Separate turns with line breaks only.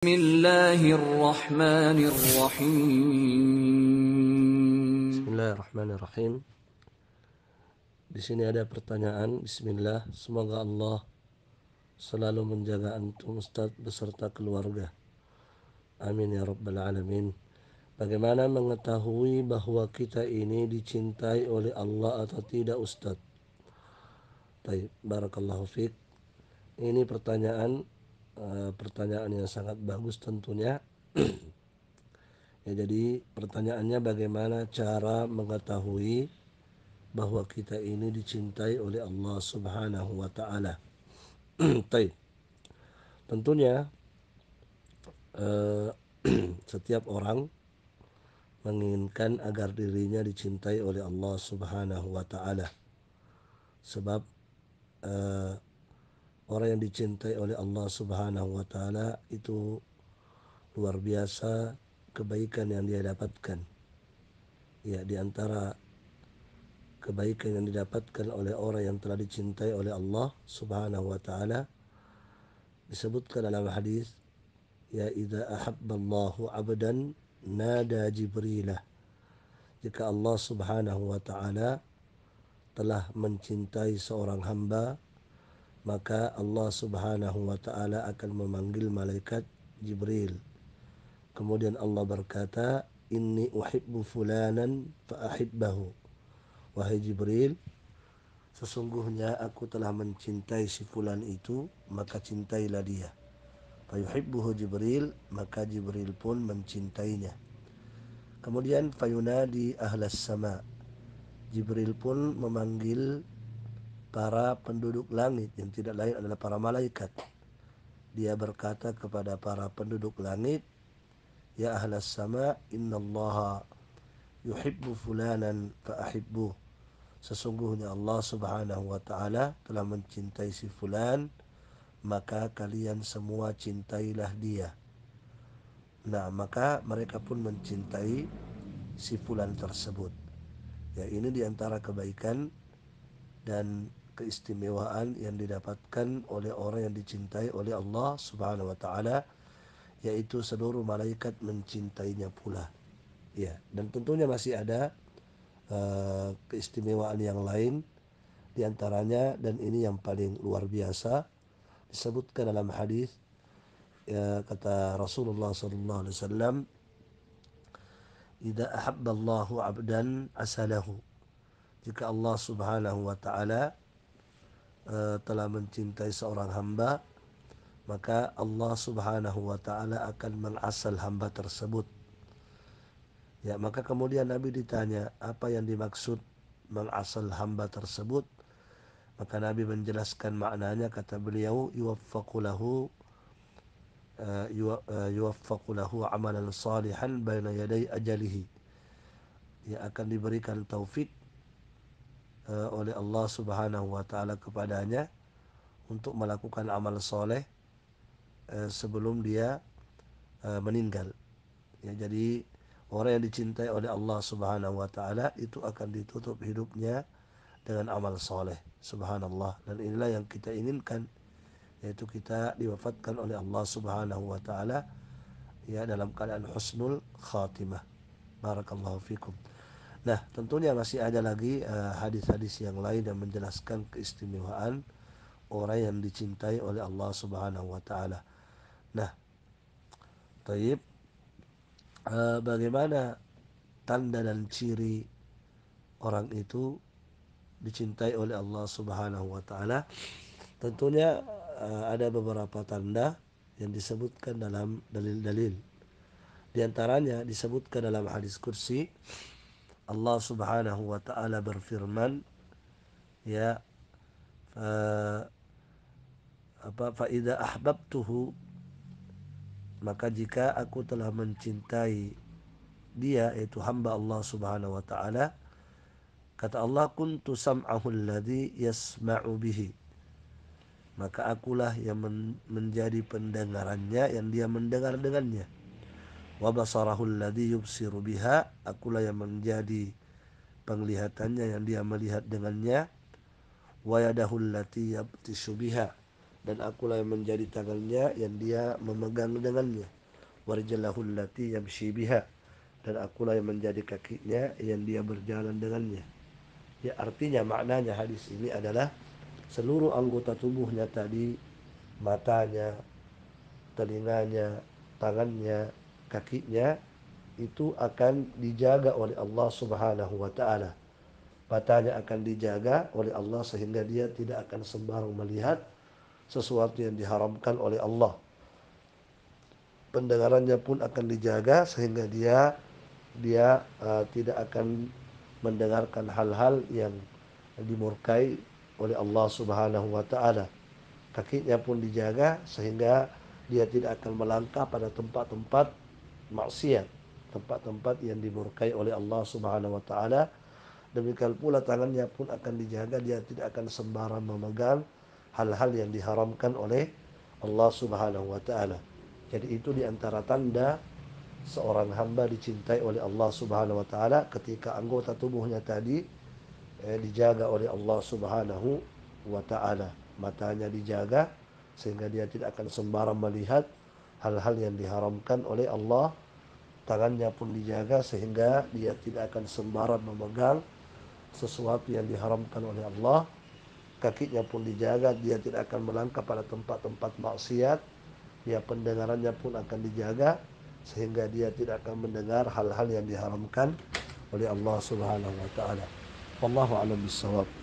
Bismillahirrahmanirrahim.
Bismillahirrahmanirrahim. Di sini ada pertanyaan. Bismillah. Semoga Allah selalu menjaga antum Ustaz beserta keluarga. Amin ya rabbal alamin. Bagaimana mengetahui bahwa kita ini dicintai oleh Allah atau tidak Ustaz? Baik, barakallahu fiik. Ini pertanyaan yang sangat bagus tentunya. Ya, jadi pertanyaannya bagaimana cara mengetahui bahwa kita ini dicintai oleh Allah Subhanahu wa taala. Baik. Tentunya setiap orang menginginkan agar dirinya dicintai oleh Allah Subhanahu wa taala. Sebab orang yang dicintai oleh Allah Subhanahu wa taala itu luar biasa kebaikan yang dia dapatkan. Ya, di antara kebaikan yang didapatkan oleh orang yang telah dicintai oleh Allah Subhanahu wa taala disebutkan dalam hadis, ya idza ahabballahu 'abdan nada Jibrilah. Jika Allah Subhanahu wa taala telah mencintai seorang hamba, maka Allah Subhanahu wa taala akan memanggil malaikat Jibril. Kemudian Allah berkata, inni uhibbu fulanan fa ahibbahu. Wahai Jibril, sesungguhnya aku telah mencintai si fulan itu, maka cintailah dia. Fayuhibbuhu Jibril, maka Jibril pun mencintainya. Kemudian fayunadi ahlas sama. Jibril pun memanggil para penduduk langit yang tidak lain adalah para malaikat. Dia berkata kepada para penduduk langit, ya ahlas sama, innallaha yuhibbu fulanan fa ahibbuh. Sesungguhnya Allah Subhanahu wa taala telah mencintai si fulan, maka kalian semua cintailah dia. Nah, maka mereka pun mencintai si fulan tersebut. Ya, ini diantara kebaikan dan keistimewaan yang didapatkan oleh orang yang dicintai oleh Allah Subhanahu wa taala, yaitu seluruh malaikat mencintainya pula. Ya, dan tentunya masih ada keistimewaan yang lain diantaranya, dan ini yang paling luar biasa, disebutkan dalam hadis, ya, kata Rasulullah sallallahu alaihi wasallam, idza ahabballahu 'abdan asalahu. Jika Allah Subhanahu wa taala telah mencintai seorang hamba, maka Allah Subhanahu wa taala akan mengasal hamba tersebut. Ya, maka kemudian Nabi ditanya, apa yang dimaksud mengasal hamba tersebut? Maka Nabi menjelaskan maknanya, kata beliau, yuwaffaqu lahu amalan salihan baina yaday ajalihi. Ya, akan diberikan taufik oleh Allah Subhanahu wa taala kepadanya untuk melakukan amal soleh sebelum dia meninggal. Ya, jadi orang yang dicintai oleh Allah Subhanahu wa taala itu akan ditutup hidupnya dengan amal soleh. Subhanallah. Dan inilah yang kita inginkan, yaitu kita diwafatkan oleh Allah Subhanahu wa taala ya dalam keadaan husnul khatimah. Barakallahu fikum. Nah, tentunya masih ada lagi hadis-hadis yang lain yang menjelaskan keistimewaan orang yang dicintai oleh Allah Subhanahu wa taala. Nah, taib, bagaimana tanda dan ciri orang itu dicintai oleh Allah Subhanahu wa taala? Tentunya ada beberapa tanda yang disebutkan dalam dalil-dalil. Di antaranya disebutkan dalam hadis qudsi, Allah Subhanahu wa taala berfirman, ya fa idza ahbabtuhu, maka jika aku telah mencintai dia, yaitu hamba Allah Subhanahu wa taala, kata Allah, kuntu sam'ahu alladhi yasma'u bihi, maka akulah yang menjadi pendengarannya yang dia mendengar dengannya. Wa basarahu alladhi yubsiru biha, akulah yang menjadi penglihatannya yang dia melihat dengannya. Wa yadahu allati yabtishu biha, dan akulah yang menjadi tangannya yang dia memegang dengannya, warjalahu allati yamshi biha, dan akulah yang menjadi kakinya yang dia berjalan dengannya. Ya, artinya maknanya hadis ini adalah seluruh anggota tubuhnya tadi, matanya, telinganya, tangannya, kakinya, itu akan dijaga oleh Allah Subhanahu wa taala. Matanya akan dijaga oleh Allah sehingga dia tidak akan sembarang melihat sesuatu yang diharamkan oleh Allah. Pendengarannya pun akan dijaga sehingga dia tidak akan mendengarkan hal-hal yang dimurkai oleh Allah Subhanahu wa taala. Kakinya pun dijaga sehingga dia tidak akan melangkah pada tempat-tempat maksiat, tempat-tempat yang dimurkai oleh Allah Subhanahu wa taala. Demikian pula tangannya pun akan dijaga, dia tidak akan sembarang memegang hal-hal yang diharamkan oleh Allah Subhanahu wa taala. Jadi itu di antara tanda seorang hamba dicintai oleh Allah Subhanahu wa taala ketika anggota tubuhnya tadi dijaga oleh Allah Subhanahu wa taala. Matanya dijaga sehingga dia tidak akan sembarang melihat hal-hal yang diharamkan oleh Allah. Tangannya pun dijaga sehingga dia tidak akan sembarang memegang sesuatu yang diharamkan oleh Allah. Kakinya pun dijaga, dia tidak akan melangkah pada tempat-tempat maksiat. Ya, pendengarannya pun akan dijaga sehingga dia tidak akan mendengar hal-hal yang diharamkan oleh Allah Subhanahu wa taala. Wallahu a'lam bissawab.